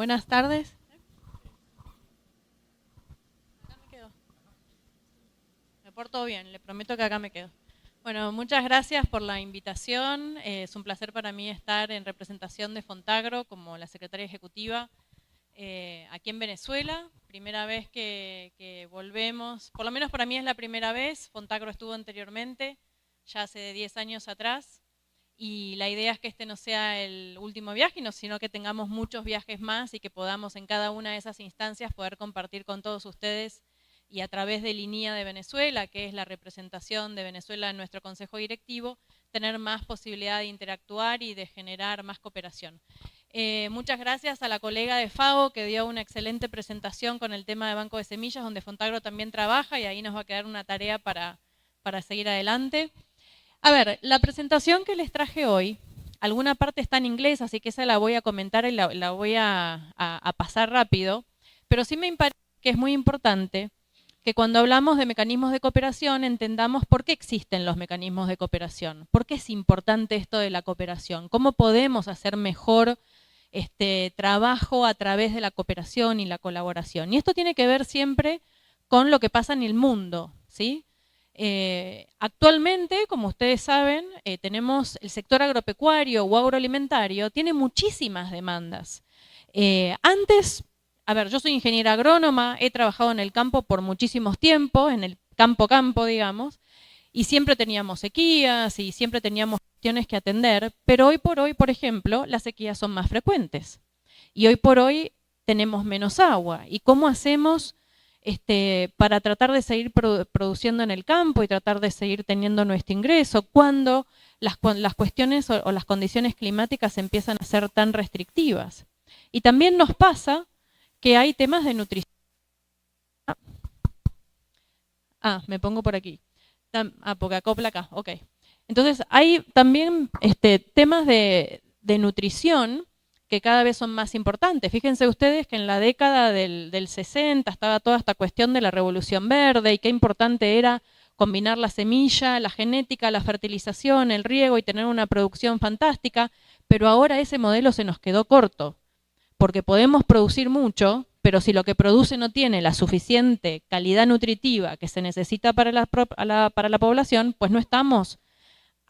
Buenas tardes. Acá me quedo. Me porto bien, le prometo que acá me quedo. Bueno, muchas gracias por la invitación. Es un placer para mí estar en representación de Fontagro como la secretaria ejecutiva aquí en Venezuela. Primera vez que volvemos, por lo menos para mí es la primera vez. Fontagro estuvo anteriormente, ya hace 10 años atrás. Y la idea es que este no sea el último viaje, sino que tengamos muchos viajes más y que podamos en cada una de esas instancias poder compartir con todos ustedes y a través de Línea de Venezuela, que es la representación de Venezuela en nuestro consejo directivo, tener más posibilidad de interactuar y de generar más cooperación. Muchas gracias a la colega de FAO que dio una excelente presentación con el tema de Banco de Semillas, donde Fontagro también trabaja y ahí nos va a quedar una tarea para seguir adelante. A ver, la presentación que les traje hoy, alguna parte está en inglés, así que esa la voy a comentar y la voy a pasar rápido, pero sí me parece que es muy importante que cuando hablamos de mecanismos de cooperación entendamos por qué existen los mecanismos de cooperación, por qué es importante esto de la cooperación, cómo podemos hacer mejor trabajo a través de la cooperación y la colaboración. Y esto tiene que ver siempre con lo que pasa en el mundo, ¿sí? Actualmente, como ustedes saben, tenemos el sector agropecuario o agroalimentario, tiene muchísimas demandas. Antes, a ver, yo soy ingeniera agrónoma, he trabajado en el campo por muchísimos tiempos, en el campo, digamos, y siempre teníamos sequías y siempre teníamos cuestiones que atender, pero hoy por hoy, por ejemplo, las sequías son más frecuentes. Y hoy por hoy tenemos menos agua. ¿Y cómo hacemos para tratar de seguir produciendo en el campo y tratar de seguir teniendo nuestro ingreso cuando las cuestiones o las condiciones climáticas empiezan a ser tan restrictivas? Y también nos pasa que hay temas de nutrición. Me pongo por aquí. Porque acopla acá, ok. Entonces hay también temas de nutrición que cada vez son más importantes. Fíjense ustedes que en la década del 60 estaba toda esta cuestión de la revolución verde y qué importante era combinar la semilla, la genética, la fertilización, el riego y tener una producción fantástica, pero ahora ese modelo se nos quedó corto, porque podemos producir mucho, pero si lo que produce no tiene la suficiente calidad nutritiva que se necesita para la población, pues no estamos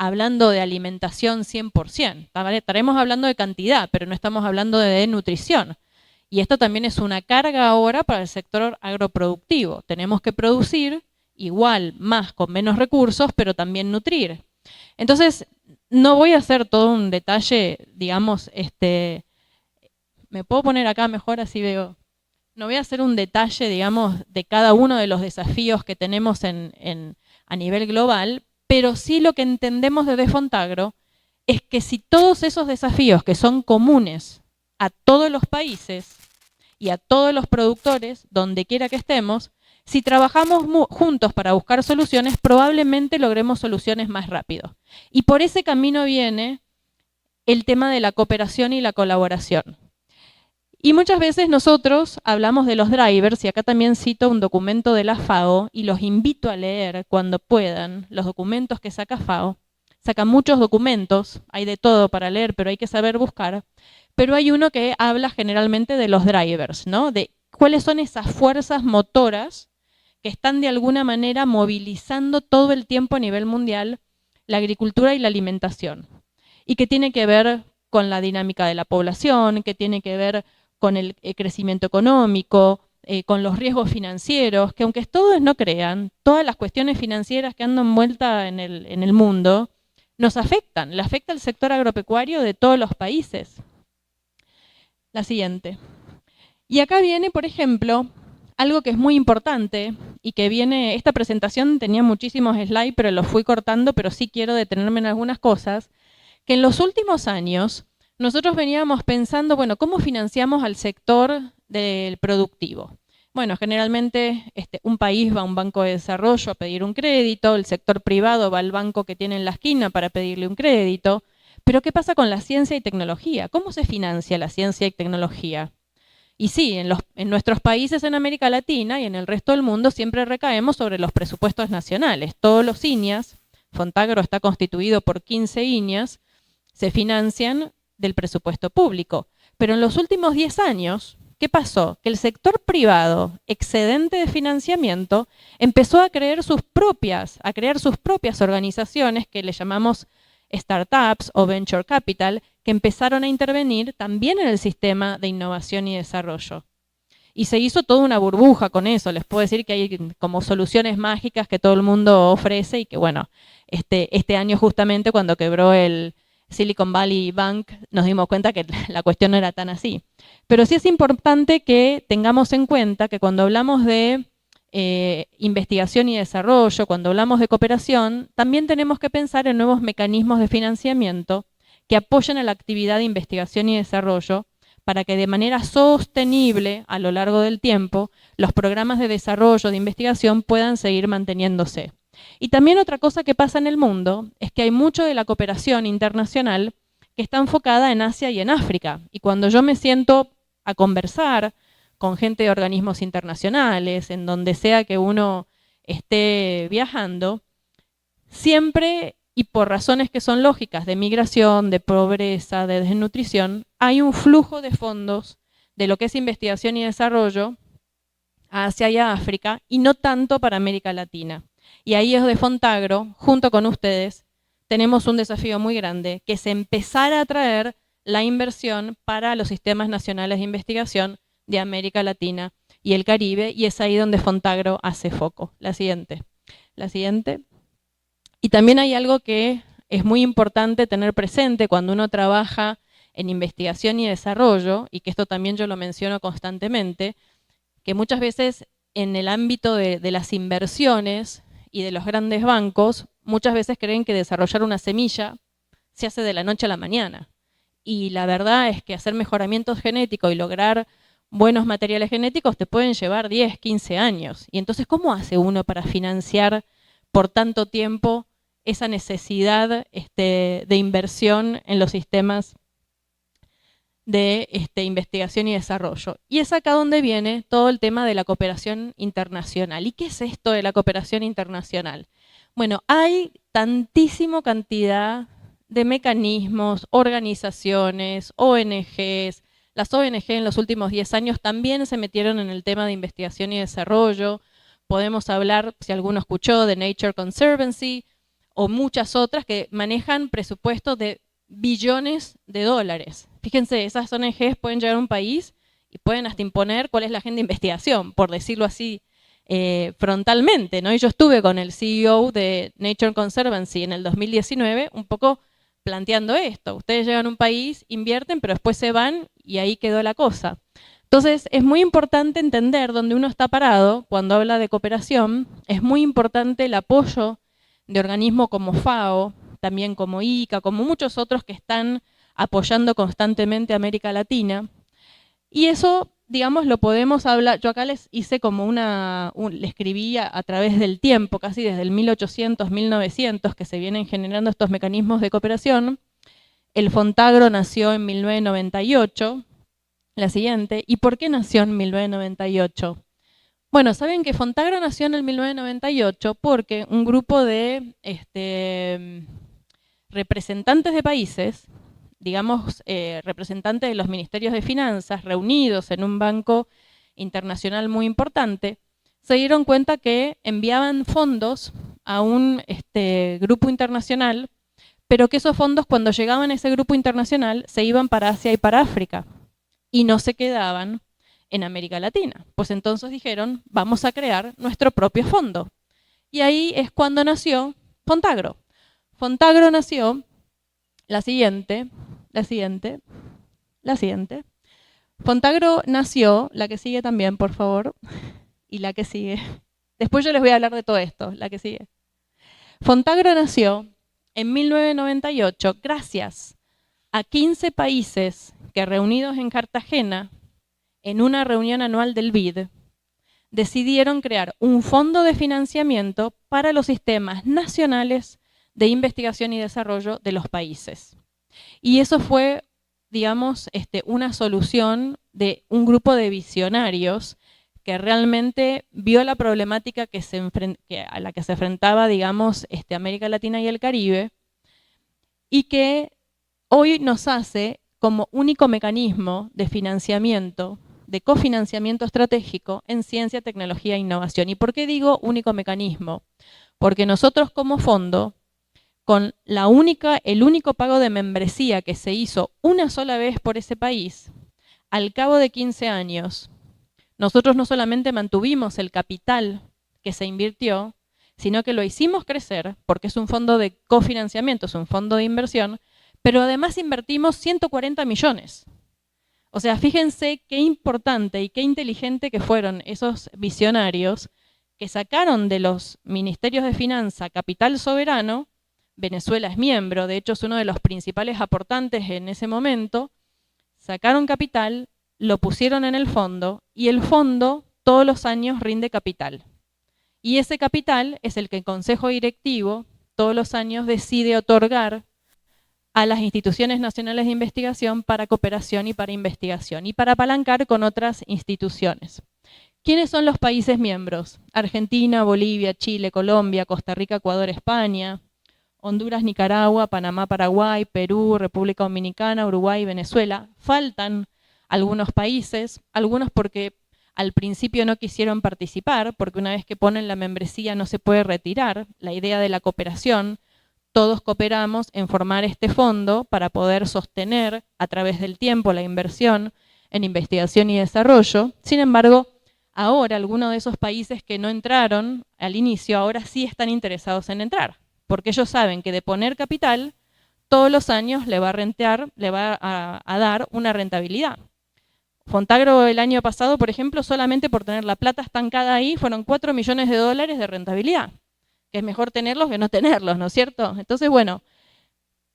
hablando de alimentación 100%, ¿vale? Estaremos hablando de cantidad, pero no estamos hablando de nutrición. Y esto también es una carga ahora para el sector agroproductivo. Tenemos que producir igual, más, con menos recursos, pero también nutrir. Entonces, no voy a hacer todo un detalle, digamos, me puedo poner acá mejor, así veo. No voy a hacer un detalle, digamos, de cada uno de los desafíos que tenemos a nivel global, pero sí lo que entendemos desde Fontagro es que si todos esos desafíos que son comunes a todos los países y a todos los productores, donde quiera que estemos, si trabajamos juntos para buscar soluciones, probablemente logremos soluciones más rápido. Y por ese camino viene el tema de la cooperación y la colaboración. Y muchas veces nosotros hablamos de los drivers, y acá también cito un documento de la FAO, y los invito a leer cuando puedan los documentos que saca FAO. Saca muchos documentos, hay de todo para leer, pero hay que saber buscar. Pero hay uno que habla generalmente de los drivers, ¿no? De cuáles son esas fuerzas motoras que están de alguna manera movilizando todo el tiempo a nivel mundial la agricultura y la alimentación. Y que tiene que ver con la dinámica de la población, que tiene que ver con el crecimiento económico, con los riesgos financieros, que aunque todos no crean, todas las cuestiones financieras que andan envueltas en el mundo, nos afectan. Le afecta al sector agropecuario de todos los países. La siguiente. Y acá viene, por ejemplo, algo que es muy importante y que viene, esta presentación tenía muchísimos slides, pero los fui cortando, pero sí quiero detenerme en algunas cosas, que en los últimos años nosotros veníamos pensando, bueno, ¿cómo financiamos al sector del productivo? Bueno, generalmente un país va a un banco de desarrollo a pedir un crédito, el sector privado va al banco que tiene en la esquina para pedirle un crédito, pero ¿qué pasa con la ciencia y tecnología? ¿Cómo se financia la ciencia y tecnología? Y sí, en nuestros países en América Latina y en el resto del mundo siempre recaemos sobre los presupuestos nacionales. Todos los INIAS, Fontagro está constituido por 15 INIAS, se financian del presupuesto público. Pero en los últimos 10 años, ¿qué pasó? Que el sector privado, excedente de financiamiento, empezó a crear sus propias organizaciones que le llamamos startups o venture capital, que empezaron a intervenir también en el sistema de innovación y desarrollo. Y se hizo toda una burbuja con eso. Les puedo decir que hay como soluciones mágicas que todo el mundo ofrece y que, bueno, este año justamente cuando quebró el Silicon Valley Bank nos dimos cuenta que la cuestión no era tan así. Pero sí es importante que tengamos en cuenta que cuando hablamos de investigación y desarrollo, cuando hablamos de cooperación, también tenemos que pensar en nuevos mecanismos de financiamiento que apoyen a la actividad de investigación y desarrollo para que de manera sostenible a lo largo del tiempo los programas de desarrollo de investigación puedan seguir manteniéndose. Y también otra cosa que pasa en el mundo es que hay mucho de la cooperación internacional que está enfocada en Asia y en África. Y cuando yo me siento a conversar con gente de organismos internacionales, en donde sea que uno esté viajando, siempre y por razones que son lógicas de migración, de pobreza, de desnutrición, hay un flujo de fondos de lo que es investigación y desarrollo a Asia y a África, y no tanto para América Latina. Y ahí es de Fontagro, junto con ustedes, tenemos un desafío muy grande, que es empezar a atraer la inversión para los sistemas nacionales de investigación de América Latina y el Caribe, y es ahí donde Fontagro hace foco. La siguiente. La siguiente. Y también hay algo que es muy importante tener presente cuando uno trabaja en investigación y desarrollo, y que esto también yo lo menciono constantemente, que muchas veces en el ámbito de las inversiones y de los grandes bancos, muchas veces creen que desarrollar una semilla se hace de la noche a la mañana. Y la verdad es que hacer mejoramientos genéticos y lograr buenos materiales genéticos te pueden llevar 10, 15 años. Y entonces, ¿cómo hace uno para financiar por tanto tiempo esa necesidad de inversión en los sistemas de investigación y desarrollo? Y es acá donde viene todo el tema de la cooperación internacional. ¿Y qué es esto de la cooperación internacional? Bueno, hay tantísima cantidad de mecanismos, organizaciones, ONGs. Las ONG en los últimos 10 años también se metieron en el tema de investigación y desarrollo. Podemos hablar, si alguno escuchó, de Nature Conservancy o muchas otras que manejan presupuestos de billones de dólares. Fíjense, esas ONGs pueden llegar a un país y pueden hasta imponer cuál es la agenda de investigación, por decirlo así frontalmente, ¿no? Y yo estuve con el CEO de Nature Conservancy en el 2019 un poco planteando esto. Ustedes llegan a un país, invierten, pero después se van y ahí quedó la cosa. Entonces, es muy importante entender dónde uno está parado cuando habla de cooperación. Es muy importante el apoyo de organismos como FAO, también como ICA, como muchos otros que están apoyando constantemente a América Latina. Y eso, digamos, lo podemos hablar. Yo acá les hice como le escribí a través del tiempo, casi desde el 1800, 1900, que se vienen generando estos mecanismos de cooperación. El Fontagro nació en 1998. La siguiente. ¿Y por qué nació en 1998? Bueno, saben que Fontagro nació en el 1998 porque un grupo de representantes de países, digamos, representantes de los ministerios de finanzas reunidos en un banco internacional muy importante, se dieron cuenta que enviaban fondos a un grupo internacional, pero que esos fondos cuando llegaban a ese grupo internacional se iban para Asia y para África y no se quedaban en América Latina. Pues entonces dijeron, vamos a crear nuestro propio fondo. Y ahí es cuando nació Fontagro. Fontagro nació, la siguiente. Fontagro nació, la que sigue también, por favor, y la que sigue. Después yo les voy a hablar de todo esto, la que sigue. Fontagro nació en 1998 gracias a 15 países que reunidos en Cartagena, en una reunión anual del BID, decidieron crear un fondo de financiamiento para los sistemas nacionales de investigación y desarrollo de los países. Y eso fue, digamos, una solución de un grupo de visionarios que realmente vio la problemática a la que se enfrentaba, digamos, América Latina y el Caribe, y que hoy nos hace como único mecanismo de financiamiento, de cofinanciamiento estratégico en ciencia, tecnología e innovación. ¿Y por qué digo único mecanismo? Porque nosotros como fondo, con el único pago de membresía que se hizo una sola vez por ese país, al cabo de 15 años, nosotros no solamente mantuvimos el capital que se invirtió, sino que lo hicimos crecer, porque es un fondo de cofinanciamiento, es un fondo de inversión, pero además invertimos 140 millones. O sea, fíjense qué importante y qué inteligente que fueron esos visionarios que sacaron de los ministerios de finanza capital soberano. Venezuela es miembro, de hecho es uno de los principales aportantes en ese momento. Sacaron capital, lo pusieron en el fondo y el fondo todos los años rinde capital. Y ese capital es el que el Consejo Directivo todos los años decide otorgar a las instituciones nacionales de investigación para cooperación y para investigación y para apalancar con otras instituciones. ¿Quiénes son los países miembros? Argentina, Bolivia, Chile, Colombia, Costa Rica, Ecuador, España, Honduras, Nicaragua, Panamá, Paraguay, Perú, República Dominicana, Uruguay, Venezuela. Faltan algunos países, algunos porque al principio no quisieron participar, porque una vez que ponen la membresía no se puede retirar. La idea de la cooperación, todos cooperamos en formar este fondo para poder sostener a través del tiempo la inversión en investigación y desarrollo. Sin embargo, ahora algunos de esos países que no entraron al inicio, ahora sí están interesados en entrar, porque ellos saben que de poner capital, todos los años le va a dar una rentabilidad. Fontagro el año pasado, por ejemplo, solamente por tener la plata estancada ahí, fueron 4 millones de dólares de rentabilidad, que es mejor tenerlos que no tenerlos, ¿no es cierto? Entonces, bueno,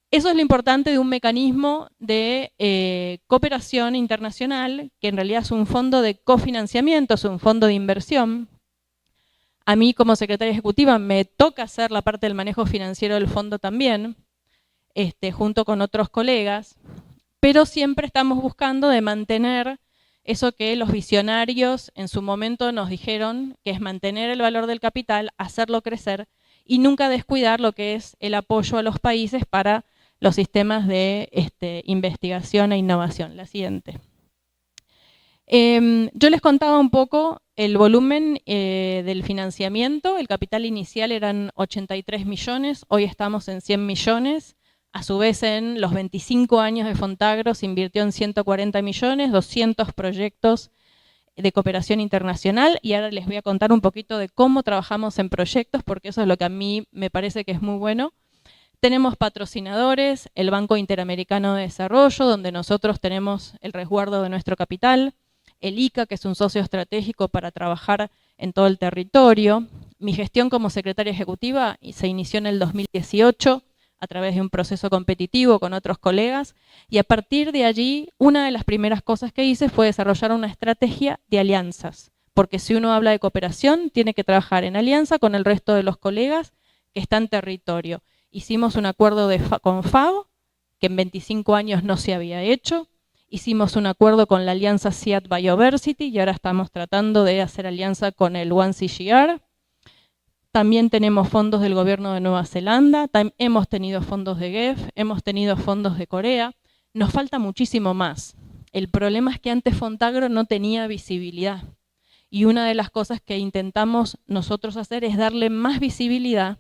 eso es lo importante de un mecanismo de cooperación internacional, que en realidad es un fondo de cofinanciamiento, es un fondo de inversión. A mí como secretaria ejecutiva me toca hacer la parte del manejo financiero del fondo también, junto con otros colegas, pero siempre estamos buscando de mantener eso que los visionarios en su momento nos dijeron, que es mantener el valor del capital, hacerlo crecer y nunca descuidar lo que es el apoyo a los países para los sistemas de investigación e innovación. La siguiente. Yo les contaba un poco el volumen del financiamiento. El capital inicial eran 83 millones, hoy estamos en 100 millones. A su vez, en los 25 años de Fontagro se invirtió en 140 millones, 200 proyectos de cooperación internacional, y ahora les voy a contar un poquito de cómo trabajamos en proyectos, porque eso es lo que a mí me parece que es muy bueno. Tenemos patrocinadores, el Banco Interamericano de Desarrollo, donde nosotros tenemos el resguardo de nuestro capital, el ICA, que es un socio estratégico para trabajar en todo el territorio. Mi gestión como secretaria ejecutiva se inició en el 2018, a través de un proceso competitivo con otros colegas, y a partir de allí, una de las primeras cosas que hice fue desarrollar una estrategia de alianzas, porque si uno habla de cooperación, tiene que trabajar en alianza con el resto de los colegas que están en territorio. Hicimos un acuerdo con FAO, que en 25 años no se había hecho. Hicimos un acuerdo con la alianza SIAD Bioversity y ahora estamos tratando de hacer alianza con el One CGR. También tenemos fondos del gobierno de Nueva Zelanda, hemos tenido fondos de GEF, hemos tenido fondos de Corea. Nos falta muchísimo más. El problema es que antes Fontagro no tenía visibilidad. Y una de las cosas que intentamos nosotros hacer es darle más visibilidad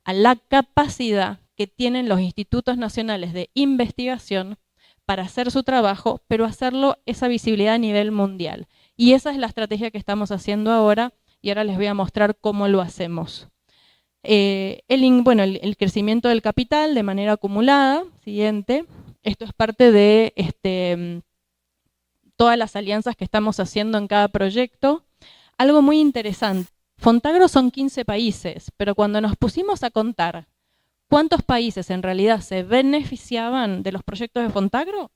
a la capacidad que tienen los institutos nacionales de investigación para hacer su trabajo, pero hacerlo esa visibilidad a nivel mundial. Y esa es la estrategia que estamos haciendo ahora, y ahora les voy a mostrar cómo lo hacemos. El crecimiento del capital de manera acumulada, siguiente. Esto es parte de todas las alianzas que estamos haciendo en cada proyecto. Algo muy interesante. Fontagro son 15 países, pero cuando nos pusimos a contar cuántos países en realidad se beneficiaban de los proyectos de Fontagro,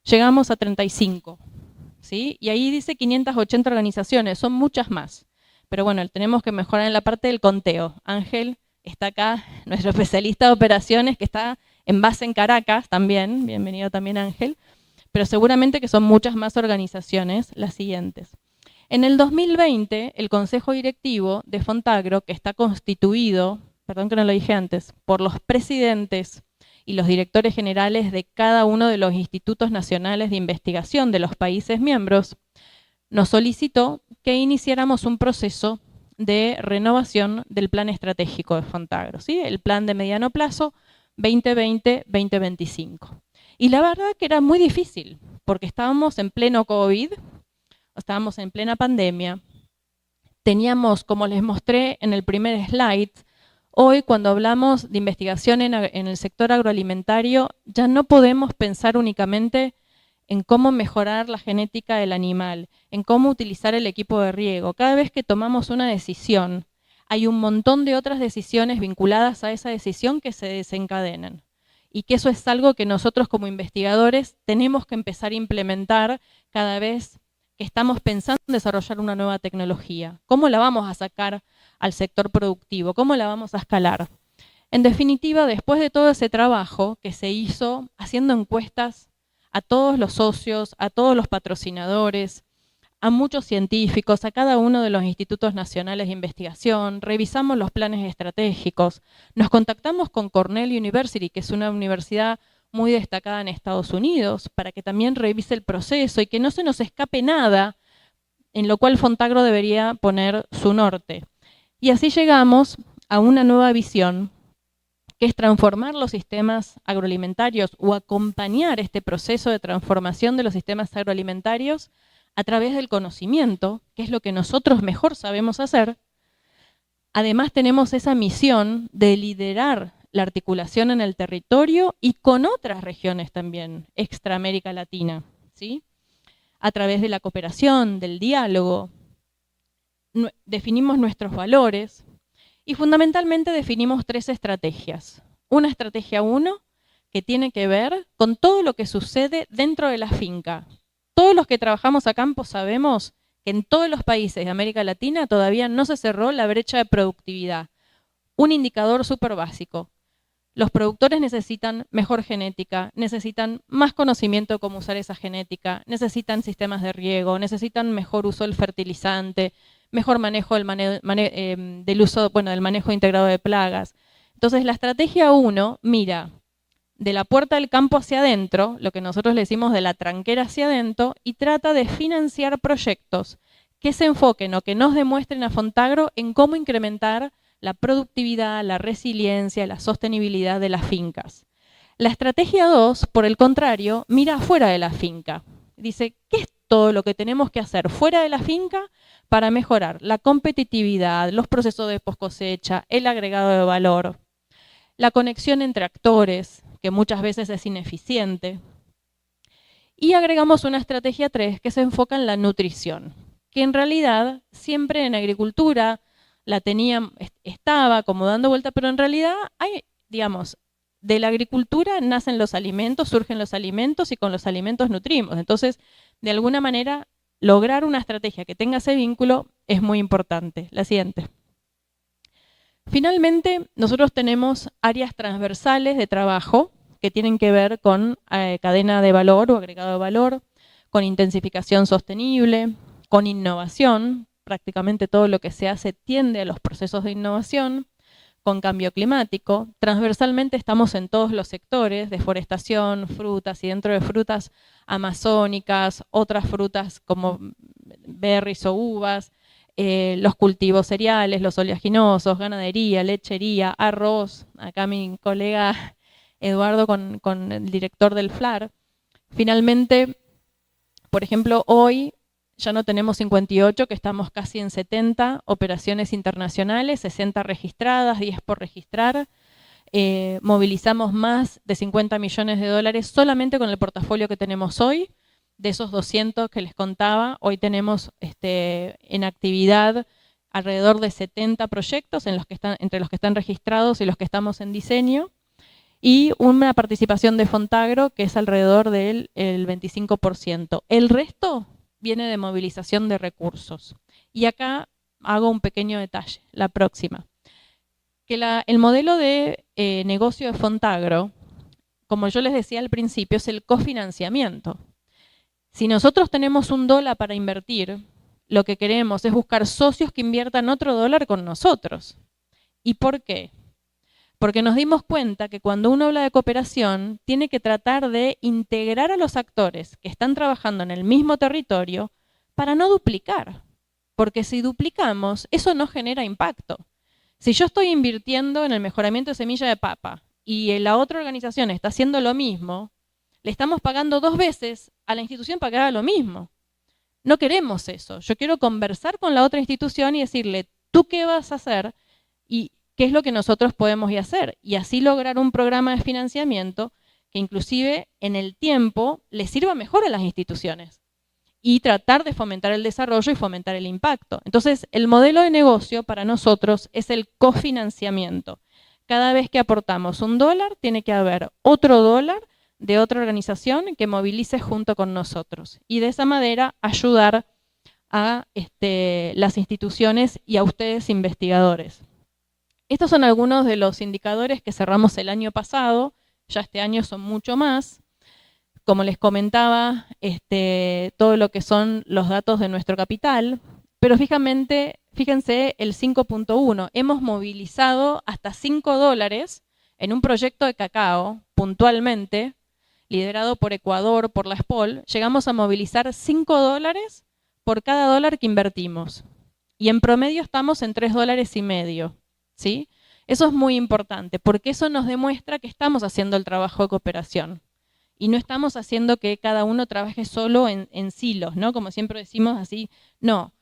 llegamos a 35. ¿Sí? Y ahí dice 580 organizaciones, son muchas más. Pero bueno, tenemos que mejorar en la parte del conteo. Ángel está acá, nuestro especialista de operaciones, que está en base en Caracas también. Bienvenido también, Ángel. Pero seguramente que son muchas más organizaciones las siguientes. En el 2020, el Consejo Directivo de Fontagro, que está constituido, perdón que no lo dije antes, por los presidentes y los directores generales de cada uno de los institutos nacionales de investigación de los países miembros, nos solicitó que iniciáramos un proceso de renovación del plan estratégico de Fontagro, ¿sí? El plan de mediano plazo 2020-2025. Y la verdad que era muy difícil, porque estábamos en pleno COVID, estábamos en plena pandemia, teníamos, como les mostré en el primer slide, hoy cuando hablamos de investigación en el sector agroalimentario, ya no podemos pensar únicamente en cómo mejorar la genética del animal, en cómo utilizar el equipo de riego. Cada vez que tomamos una decisión, hay un montón de otras decisiones vinculadas a esa decisión que se desencadenan. Y que eso es algo que nosotros como investigadores tenemos que empezar a implementar cada vez que estamos pensando en desarrollar una nueva tecnología. ¿Cómo la vamos a sacar al sector productivo? ¿Cómo la vamos a escalar? En definitiva, después de todo ese trabajo que se hizo haciendo encuestas a todos los socios, a todos los patrocinadores, a muchos científicos, a cada uno de los institutos nacionales de investigación, revisamos los planes estratégicos, nos contactamos con Cornell University, que es una universidad muy destacada en Estados Unidos, para que también revise el proceso y que no se nos escape nada, en lo cual Fontagro debería poner su norte. Y así llegamos a una nueva visión, que es transformar los sistemas agroalimentarios o acompañar este proceso de transformación de los sistemas agroalimentarios a través del conocimiento, que es lo que nosotros mejor sabemos hacer. Además tenemos esa misión de liderar la articulación en el territorio y con otras regiones también, extra América Latina, ¿sí? A través de la cooperación, del diálogo, definimos nuestros valores y fundamentalmente definimos 3 estrategias. Una estrategia 1 que tiene que ver con todo lo que sucede dentro de la finca. Todos los que trabajamos a campo sabemos que en todos los países de América Latina todavía no se cerró la brecha de productividad. Un indicador súper básico. Los productores necesitan mejor genética, necesitan más conocimiento de cómo usar esa genética, necesitan sistemas de riego, necesitan mejor uso del fertilizante, mejor manejo del manejo integrado de plagas. Entonces la estrategia 1 mira de la puerta del campo hacia adentro, lo que nosotros le decimos de la tranquera hacia adentro, y trata de financiar proyectos que se enfoquen o que nos demuestren a Fontagro en cómo incrementar la productividad, la resiliencia, la sostenibilidad de las fincas. La estrategia 2, por el contrario, mira afuera de la finca. Dice, ¿qué es todo lo que tenemos que hacer fuera de la finca para mejorar la competitividad, los procesos de poscosecha, el agregado de valor, la conexión entre actores, que muchas veces es ineficiente? Y agregamos una estrategia 3 que se enfoca en la nutrición, que en realidad siempre en agricultura estaba como dando vuelta, pero en realidad hay, digamos, de la agricultura nacen los alimentos, surgen los alimentos y con los alimentos nutrimos. Entonces, de alguna manera, lograr una estrategia que tenga ese vínculo es muy importante. La siguiente. Finalmente, nosotros tenemos áreas transversales de trabajo que tienen que ver con cadena de valor o agregado de valor, con intensificación sostenible, con innovación. Prácticamente todo lo que se hace tiende a los procesos de innovación, con cambio climático. Transversalmente estamos en todos los sectores, deforestación, frutas, y dentro de frutas amazónicas, otras frutas como berries o uvas, los cultivos cereales, los oleaginosos, ganadería, lechería, arroz. Acá mi colega Eduardo con el director del FLAR. Finalmente, por ejemplo, hoy ya no tenemos 58, que estamos casi en 70 operaciones internacionales, 60 registradas, 10 por registrar. Movilizamos más de 50 millones de dólares solamente con el portafolio que tenemos hoy. De esos 200 que les contaba, hoy tenemos en actividad alrededor de 70 proyectos entre los que están registrados y los que estamos en diseño, y una participación de Fontagro que es alrededor del 25%. El resto viene de movilización de recursos. Y acá hago un pequeño detalle, la próxima. Que el modelo de negocio de Fontagro, como yo les decía al principio, es el cofinanciamiento. Si nosotros tenemos $1 para invertir, lo que queremos es buscar socios que inviertan otro $1 con nosotros. ¿Y por qué? porque nos dimos cuenta que cuando uno habla de cooperación, tiene que tratar de integrar a los actores que están trabajando en el mismo territorio para no duplicar, porque si duplicamos, eso no genera impacto. Si yo estoy invirtiendo en el mejoramiento de semilla de papa y la otra organización está haciendo lo mismo, le estamos pagando 2 veces a la institución para que haga lo mismo. No queremos eso. Yo quiero conversar con la otra institución y decirle, ¿tú qué vas a hacer? Y qué es lo que nosotros podemos hacer. Y así lograr un programa de financiamiento que inclusive en el tiempo le sirva mejor a las instituciones. Y tratar de fomentar el desarrollo y fomentar el impacto. Entonces, el modelo de negocio para nosotros es el cofinanciamiento. Cada vez que aportamos $1, tiene que haber otro dólar de otra organización que movilice junto con nosotros. Y de esa manera ayudar a las instituciones y a ustedes investigadores. Estos son algunos de los indicadores que cerramos el año pasado, ya este año son mucho más. Como les comentaba, todo lo que son los datos de nuestro capital, pero fíjense el 5.1, hemos movilizado hasta $5 en un proyecto de cacao, puntualmente, liderado por Ecuador, por la SPOL, llegamos a movilizar $5 por cada dólar que invertimos. Y en promedio estamos en $3,50, ¿sí? Eso es muy importante, porque eso nos demuestra que estamos haciendo el trabajo de cooperación. Y no estamos haciendo que cada uno trabaje solo en silos, ¿no? Como siempre decimos así, no.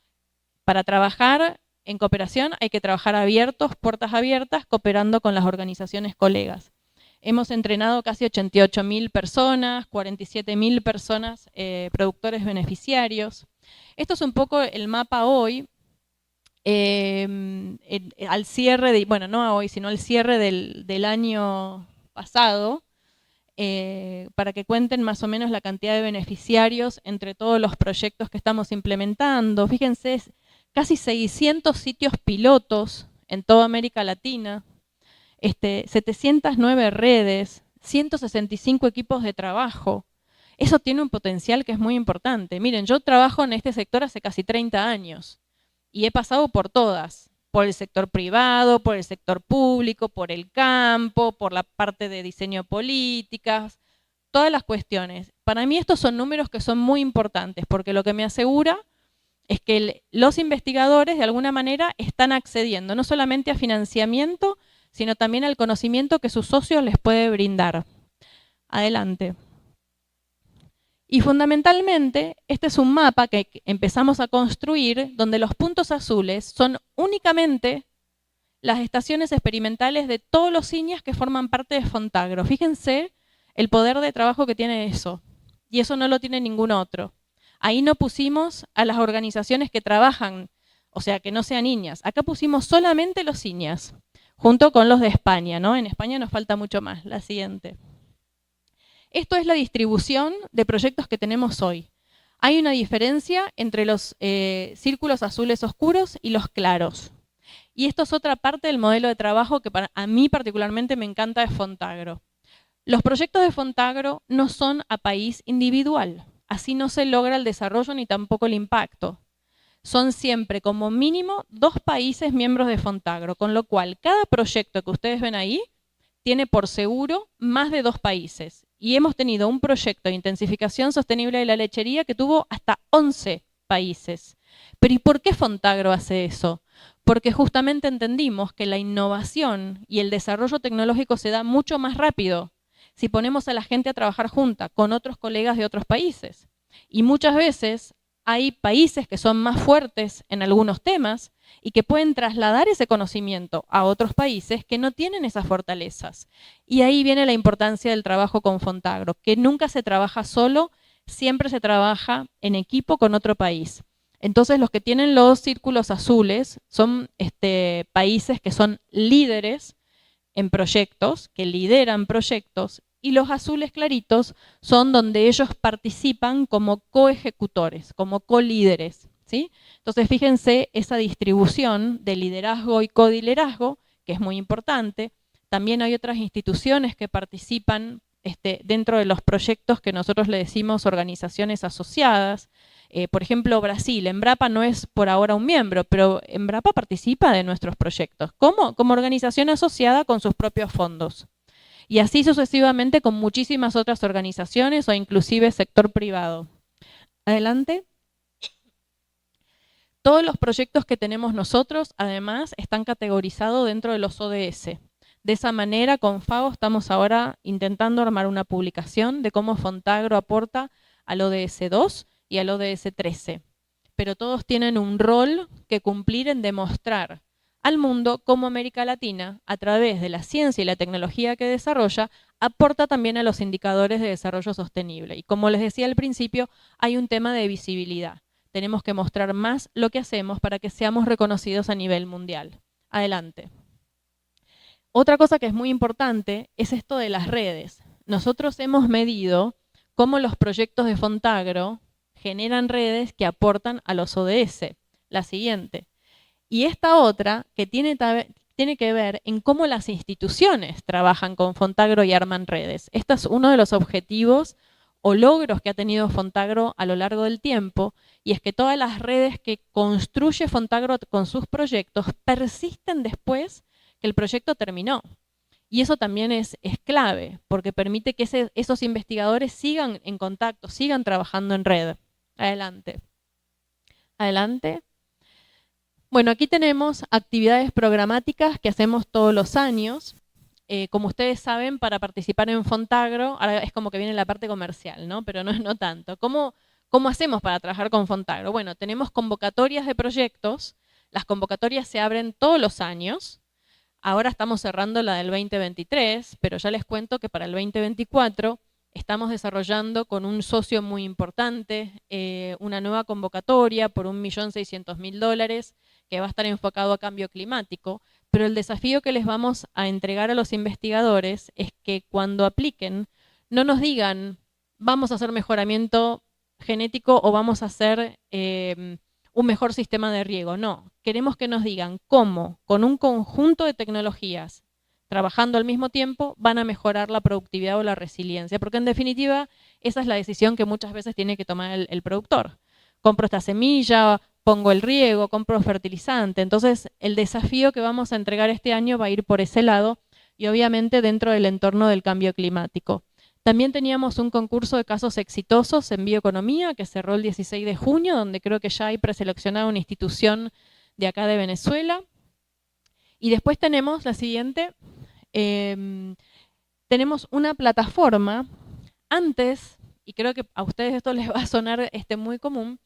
Para trabajar en cooperación hay que trabajar abiertos, puertas abiertas, cooperando con las organizaciones colegas. Hemos entrenado casi 88.000 personas, 47.000 personas, productores beneficiarios. Esto es un poco el mapa hoy, al cierre, bueno, no a hoy, sino al cierre del año pasado, para que cuenten más o menos la cantidad de beneficiarios entre todos los proyectos que estamos implementando. Fíjense, casi 600 sitios pilotos en toda América Latina, 709 redes, 165 equipos de trabajo. Eso tiene un potencial que es muy importante. Miren, yo trabajo en este sector hace casi 30 años y he pasado por todas. Por el sector privado, por el sector público, por el campo, por la parte de diseño de políticas, todas las cuestiones. Para mí estos son números que son muy importantes, porque lo que me asegura es que los investigadores de alguna manera están accediendo no solamente a financiamiento, sino también al conocimiento que sus socios les puede brindar. Adelante. Y fundamentalmente, este es un mapa que empezamos a construir donde los puntos azules son únicamente las estaciones experimentales de todos los INIAS que forman parte de Fontagro. Fíjense el poder de trabajo que tiene eso. Y eso no lo tiene ningún otro. Ahí no pusimos a las organizaciones que trabajan, o sea, que no sean INIAS. Acá pusimos solamente los INIAS, junto con los de España, ¿no? En España nos falta mucho más. La siguiente. Esto es la distribución de proyectos que tenemos hoy. Hay una diferencia entre los círculos azules oscuros y los claros. Y esto es otra parte del modelo de trabajo que a mí particularmente me encanta de Fontagro. Los proyectos de Fontagro no son a país individual. Así no se logra el desarrollo ni tampoco el impacto. Son siempre como mínimo 2 países miembros de Fontagro, con lo cual cada proyecto que ustedes ven ahí tiene por seguro más de 2 países. Y hemos tenido un proyecto de intensificación sostenible de la lechería que tuvo hasta 11 países. Pero ¿y por qué Fontagro hace eso? Porque justamente entendimos que la innovación y el desarrollo tecnológico se da mucho más rápido si ponemos a la gente a trabajar junta con otros colegas de otros países. Y muchas veces hay países que son más fuertes en algunos temas y que pueden trasladar ese conocimiento a otros países que no tienen esas fortalezas. Y ahí viene la importancia del trabajo con Fontagro, que nunca se trabaja solo, siempre se trabaja en equipo con otro país. Entonces los que tienen los círculos azules son países que son líderes en proyectos, que lideran proyectos, y los azules claritos son donde ellos participan como coejecutores, como colíderes, ¿sí? Entonces fíjense esa distribución de liderazgo y coliderazgo, que es muy importante. También hay otras instituciones que participan dentro de los proyectos que nosotros le decimos organizaciones asociadas. Por ejemplo, Brasil, Embrapa no es por ahora un miembro, pero Embrapa participa de nuestros proyectos. ¿Cómo? Como organización asociada con sus propios fondos. Y así sucesivamente con muchísimas otras organizaciones o inclusive sector privado. Adelante. Todos los proyectos que tenemos nosotros, además, están categorizados dentro de los ODS. De esa manera, con FAO estamos ahora intentando armar una publicación de cómo Fontagro aporta al ODS 2 y al ODS 13. Pero todos tienen un rol que cumplir en demostrar al mundo cómo América Latina, a través de la ciencia y la tecnología que desarrolla, aporta también a los indicadores de desarrollo sostenible. Y como les decía al principio, hay un tema de visibilidad. Tenemos que mostrar más lo que hacemos para que seamos reconocidos a nivel mundial. Adelante. Otra cosa que es muy importante es esto de las redes. Nosotros hemos medido cómo los proyectos de Fontagro generan redes que aportan a los ODS. La siguiente. Y esta otra que tiene que ver en cómo las instituciones trabajan con Fontagro y arman redes. Este es uno de los objetivos o logros que ha tenido Fontagro a lo largo del tiempo, y es que todas las redes que construye Fontagro con sus proyectos persisten después que el proyecto terminó. Y eso también es clave, porque permite que esos investigadores sigan en contacto, sigan trabajando en red. Adelante. Adelante. Bueno, aquí tenemos actividades programáticas que hacemos todos los años. Como ustedes saben, para participar en Fontagro, ahora es como que viene la parte comercial, ¿no? Pero no tanto. ¿Cómo hacemos para trabajar con Fontagro? Bueno, tenemos convocatorias de proyectos. Las convocatorias se abren todos los años. Ahora estamos cerrando la del 2023, pero ya les cuento que para el 2024 estamos desarrollando con un socio muy importante una nueva convocatoria por $1.600.000 que va a estar enfocado a cambio climático. Pero el desafío que les vamos a entregar a los investigadores es que cuando apliquen no nos digan vamos a hacer mejoramiento genético o vamos a hacer un mejor sistema de riego. No, queremos que nos digan cómo, con un conjunto de tecnologías, trabajando al mismo tiempo, van a mejorar la productividad o la resiliencia. Porque en definitiva, esa es la decisión que muchas veces tiene que tomar el productor. Compro esta semilla, pongo el riego, compro fertilizante. Entonces, el desafío que vamos a entregar este año va a ir por ese lado y obviamente dentro del entorno del cambio climático. También teníamos un concurso de casos exitosos en bioeconomía que cerró el 16 de junio, donde creo que ya hay preseleccionada una institución de acá de Venezuela. Y después tenemos la siguiente, tenemos una plataforma. Antes, y creo que a ustedes esto les va a sonar muy común,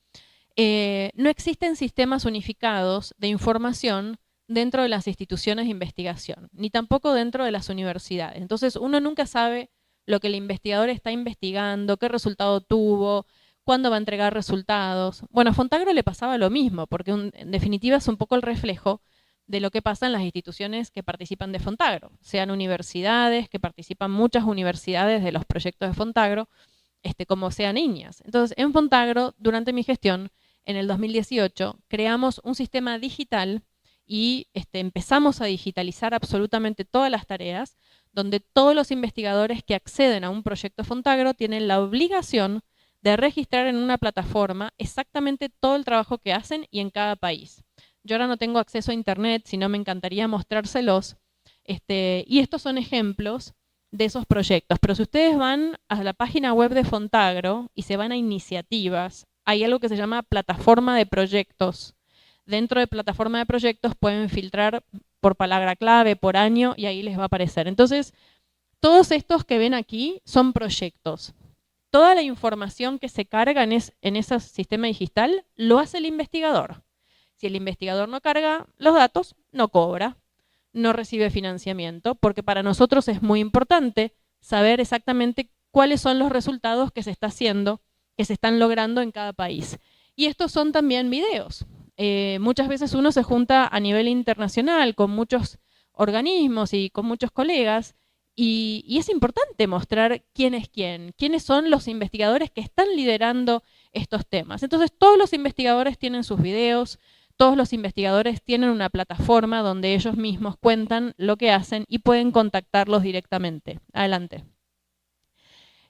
no existen sistemas unificados de información dentro de las instituciones de investigación, ni tampoco dentro de las universidades. Entonces uno nunca sabe lo que el investigador está investigando, qué resultado tuvo, cuándo va a entregar resultados. Bueno, a Fontagro le pasaba lo mismo, porque en definitiva es un poco el reflejo de lo que pasa en las instituciones que participan de Fontagro, sean universidades, que participan muchas universidades de los proyectos de Fontagro, como sean niñas. Entonces, en Fontagro, durante mi gestión, en el 2018, creamos un sistema digital y empezamos a digitalizar absolutamente todas las tareas, donde todos los investigadores que acceden a un proyecto Fontagro tienen la obligación de registrar en una plataforma exactamente todo el trabajo que hacen y en cada país. Yo ahora no tengo acceso a internet, sino me encantaría mostrárselos. Y estos son ejemplos de esos proyectos. Pero si ustedes van a la página web de Fontagro y se van a iniciativas, hay algo que se llama plataforma de proyectos. Dentro de plataforma de proyectos pueden filtrar por palabra clave, por año, y ahí les va a aparecer. Entonces, todos estos que ven aquí son proyectos. Toda la información que se carga en ese sistema digital lo hace el investigador. Si el investigador no carga los datos, no cobra, no recibe financiamiento, porque para nosotros es muy importante saber exactamente cuáles son los resultados que se está haciendo, que se están logrando en cada país. Y estos son también videos. Muchas veces uno se junta a nivel internacional con muchos organismos y con muchos colegas y es importante mostrar quién es quién, quiénes son los investigadores que están liderando estos temas. Entonces todos los investigadores tienen sus videos, todos los investigadores tienen una plataforma donde ellos mismos cuentan lo que hacen y pueden contactarlos directamente. Adelante.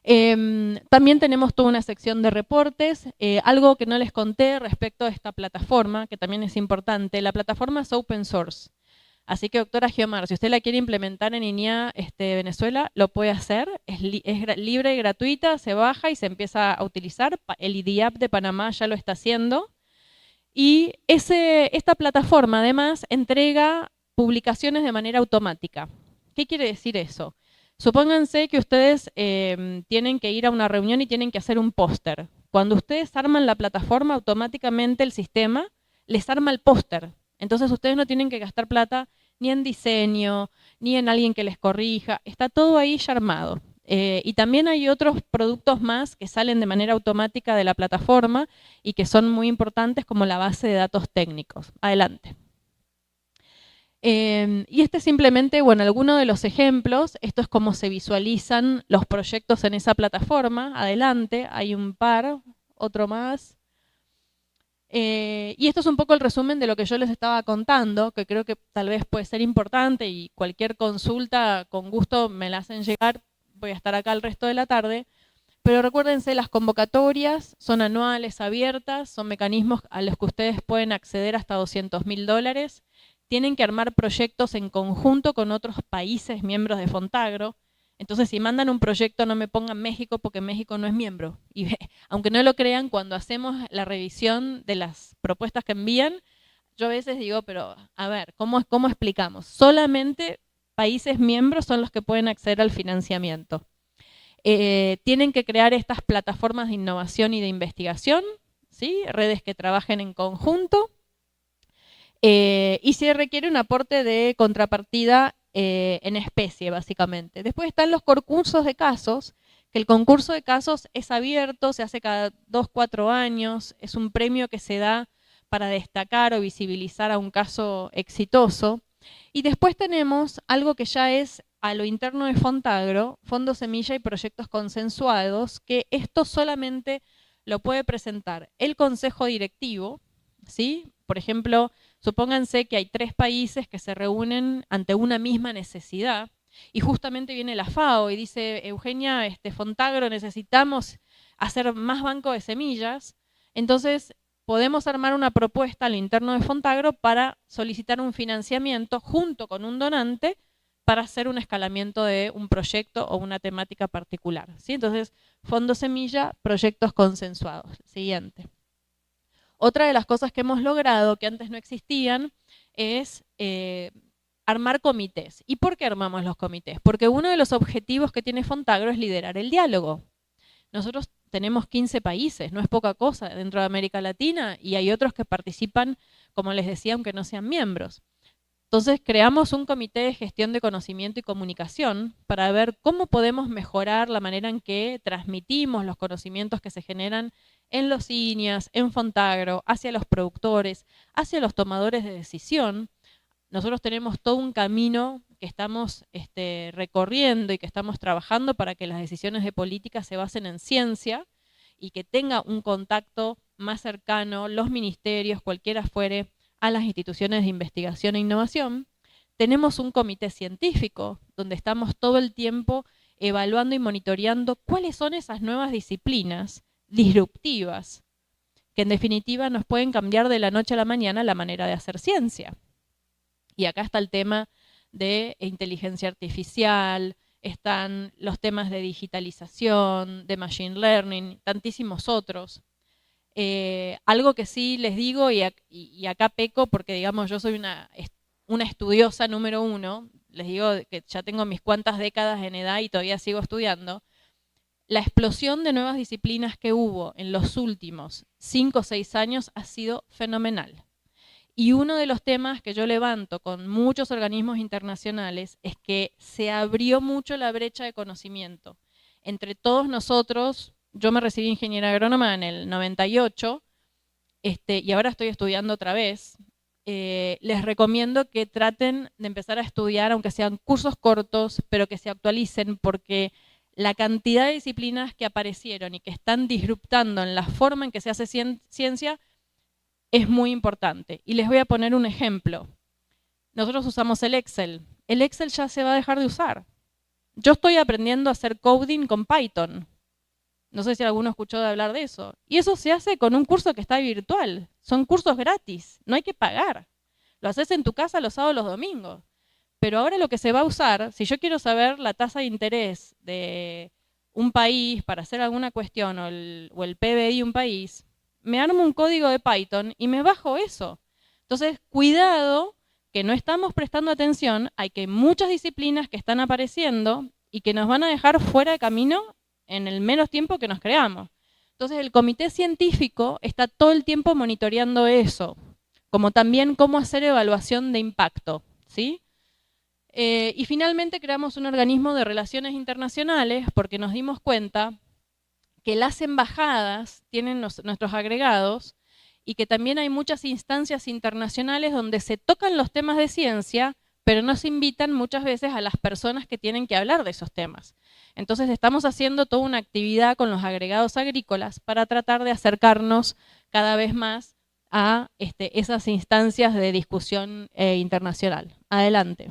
También tenemos toda una sección de reportes. Algo que no les conté respecto a esta plataforma, que también es importante, la plataforma es open source. Así que, doctora Giomar, si usted la quiere implementar en INEA Venezuela, lo puede hacer. Es libre y gratuita, se baja y se empieza a utilizar. El IDIAP de Panamá ya lo está haciendo. Y esta plataforma, además, entrega publicaciones de manera automática. ¿Qué quiere decir eso? Supónganse que ustedes tienen que ir a una reunión y tienen que hacer un póster. Cuando ustedes arman la plataforma, automáticamente el sistema les arma el póster. Entonces ustedes no tienen que gastar plata ni en diseño, ni en alguien que les corrija. Está todo ahí ya armado. Y también hay otros productos más que salen de manera automática de la plataforma y que son muy importantes, como la base de datos técnicos. Adelante. Y este es simplemente, bueno, alguno de los ejemplos. Esto es cómo se visualizan los proyectos en esa plataforma. Adelante, hay un par, otro más. Y esto es un poco el resumen de lo que yo les estaba contando, que creo que tal vez puede ser importante y cualquier consulta con gusto me la hacen llegar. Voy a estar acá el resto de la tarde. Pero recuérdense, las convocatorias son anuales, abiertas, son mecanismos a los que ustedes pueden acceder hasta $200.000. Tienen que armar proyectos en conjunto con otros países miembros de Fontagro. Entonces, si mandan un proyecto, no me pongan México porque México no es miembro. Y aunque no lo crean, cuando hacemos la revisión de las propuestas que envían, yo a veces digo, pero a ver, ¿cómo explicamos? Solamente países miembros son los que pueden acceder al financiamiento. Tienen que crear estas plataformas de innovación y de investigación, ¿sí? Redes que trabajen en conjunto. Y se requiere un aporte de contrapartida en especie, básicamente. Después están los concursos de casos, que el concurso de casos es abierto, se hace cada 2-4 años, es un premio que se da para destacar o visibilizar a un caso exitoso. Y después tenemos algo que ya es a lo interno de Fontagro, Fondo Semilla y proyectos consensuados, que esto solamente lo puede presentar el consejo directivo, ¿sí? Por ejemplo, supónganse que hay 3 países que se reúnen ante una misma necesidad y justamente viene la FAO y dice, Eugenia, Fontagro, necesitamos hacer más banco de semillas. Entonces, podemos armar una propuesta al interno de Fontagro para solicitar un financiamiento junto con un donante para hacer un escalamiento de un proyecto o una temática particular, ¿sí? Entonces, Fondo Semilla, proyectos consensuados. Siguiente. Otra de las cosas que hemos logrado, que antes no existían, es armar comités. ¿Y por qué armamos los comités? Porque uno de los objetivos que tiene Fontagro es liderar el diálogo. Nosotros tenemos 15 países, no es poca cosa dentro de América Latina, y hay otros que participan, como les decía, aunque no sean miembros. Entonces creamos un comité de gestión de conocimiento y comunicación para ver cómo podemos mejorar la manera en que transmitimos los conocimientos que se generan en los INEAs, en Fontagro, hacia los productores, hacia los tomadores de decisión. Nosotros tenemos todo un camino que estamos recorriendo y que estamos trabajando para que las decisiones de política se basen en ciencia y que tenga un contacto más cercano, los ministerios, cualquiera fuere, a las instituciones de investigación e innovación. Tenemos un comité científico donde estamos todo el tiempo evaluando y monitoreando cuáles son esas nuevas disciplinas disruptivas que en definitiva nos pueden cambiar de la noche a la mañana la manera de hacer ciencia. Y acá está el tema de inteligencia artificial, están los temas de digitalización, de machine learning, tantísimos otros. Algo que sí les digo, y acá peco porque digamos yo soy una estudiosa número 1, les digo que ya tengo mis cuantas décadas en edad y todavía sigo estudiando, la explosión de nuevas disciplinas que hubo en los últimos 5 o 6 años ha sido fenomenal. Y uno de los temas que yo levanto con muchos organismos internacionales es que se abrió mucho la brecha de conocimiento. Entre todos nosotros, yo me recibí ingeniera agrónoma en el 98, y ahora estoy estudiando otra vez. Les recomiendo que traten de empezar a estudiar, aunque sean cursos cortos, pero que se actualicen, porque la cantidad de disciplinas que aparecieron y que están disruptando en la forma en que se hace ciencia es muy importante. Y les voy a poner un ejemplo. Nosotros usamos el Excel. El Excel ya se va a dejar de usar. Yo estoy aprendiendo a hacer coding con Python. No sé si alguno escuchó de hablar de eso. Y eso se hace con un curso que está virtual. Son cursos gratis, no hay que pagar. Lo haces en tu casa los sábados y los domingos. Pero ahora lo que se va a usar, si yo quiero saber la tasa de interés de un país para hacer alguna cuestión o el PBI de un país, me armo un código de Python y me bajo eso. Entonces, cuidado, que no estamos prestando atención, hay que muchas disciplinas que están apareciendo y que nos van a dejar fuera de camino en el menos tiempo que nos creamos. Entonces, el comité científico está todo el tiempo monitoreando eso, como también cómo hacer evaluación de impacto, ¿sí? Y finalmente creamos un organismo de relaciones internacionales porque nos dimos cuenta que las embajadas tienen nuestros agregados y que también hay muchas instancias internacionales donde se tocan los temas de ciencia, pero no se invitan muchas veces a las personas que tienen que hablar de esos temas. Entonces estamos haciendo toda una actividad con los agregados agrícolas para tratar de acercarnos cada vez más a esas instancias de discusión internacional. Adelante.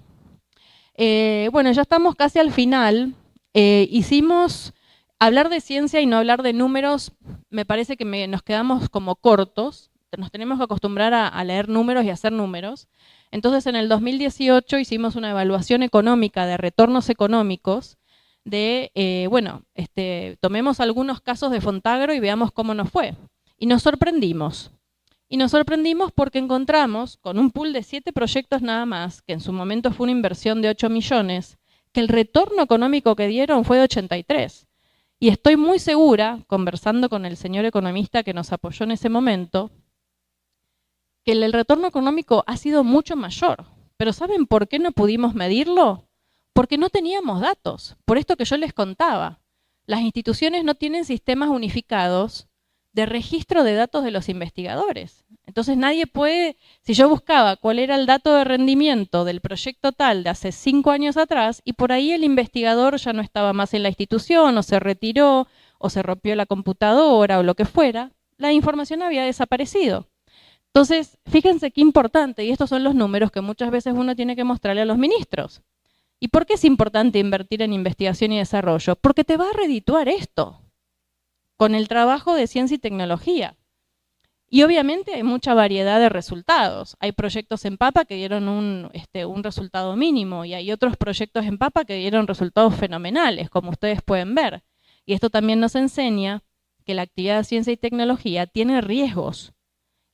Bueno, ya estamos casi al final. Hicimos hablar de ciencia y no hablar de números, me parece que nos quedamos como cortos. Nos tenemos que acostumbrar a leer números y a hacer números. Entonces, en el 2018 hicimos una evaluación económica de retornos económicos de, tomemos algunos casos de Fontagro y veamos cómo nos fue. Y nos sorprendimos. Y nos sorprendimos porque encontramos, con un pool de 7 proyectos nada más, que en su momento fue una inversión de 8 millones, que el retorno económico que dieron fue de 83. Y estoy muy segura, conversando con el señor economista que nos apoyó en ese momento, que el retorno económico ha sido mucho mayor. Pero ¿saben por qué no pudimos medirlo? Porque no teníamos datos, por esto que yo les contaba. Las instituciones no tienen sistemas unificados de registro de datos de los investigadores. Entonces nadie puede, si yo buscaba cuál era el dato de rendimiento del proyecto tal de hace 5 años atrás, y por ahí el investigador ya no estaba más en la institución, o se retiró, o se rompió la computadora, o lo que fuera, la información había desaparecido. Entonces, fíjense qué importante, y estos son los números que muchas veces uno tiene que mostrarle a los ministros. ¿Y por qué es importante invertir en investigación y desarrollo? Porque te va a redituar esto con el trabajo de ciencia y tecnología. Y obviamente hay mucha variedad de resultados. Hay proyectos en Papa que dieron un resultado mínimo y hay otros proyectos en Papa que dieron resultados fenomenales, como ustedes pueden ver. Y esto también nos enseña que la actividad de ciencia y tecnología tiene riesgos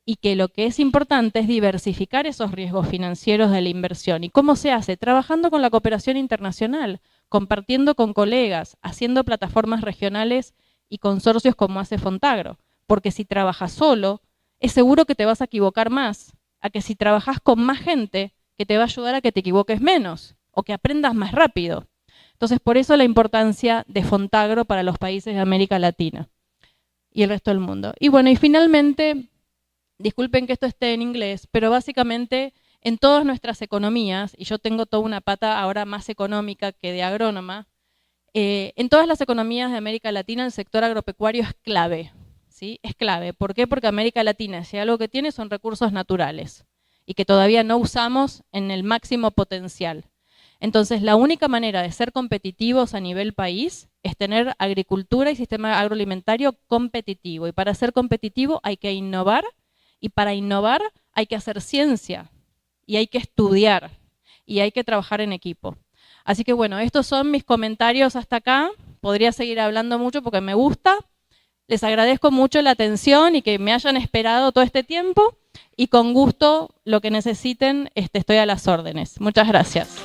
y que lo que es importante es diversificar esos riesgos financieros de la inversión. ¿Y cómo se hace? Trabajando con la cooperación internacional, compartiendo con colegas, haciendo plataformas regionales y consorcios como hace Fontagro, porque si trabajas solo, es seguro que te vas a equivocar más, a que si trabajas con más gente, que te va a ayudar a que te equivoques menos, o que aprendas más rápido. Entonces, por eso la importancia de Fontagro para los países de América Latina y el resto del mundo. Y bueno, y finalmente, disculpen que esto esté en inglés, pero básicamente en todas nuestras economías, y yo tengo toda una pata ahora más económica que de agrónoma, en todas las economías de América Latina el sector agropecuario es clave, ¿sí? Es clave. ¿Por qué? Porque América Latina, si algo que tiene, son recursos naturales y que todavía no usamos en el máximo potencial. Entonces, la única manera de ser competitivos a nivel país es tener agricultura y sistema agroalimentario competitivo. Y para ser competitivo hay que innovar, y para innovar hay que hacer ciencia, y hay que estudiar, y hay que trabajar en equipo. Así que bueno, estos son mis comentarios hasta acá. Podría seguir hablando mucho porque me gusta. Les agradezco mucho la atención y que me hayan esperado todo este tiempo. Y con gusto, lo que necesiten, estoy a las órdenes. Muchas gracias.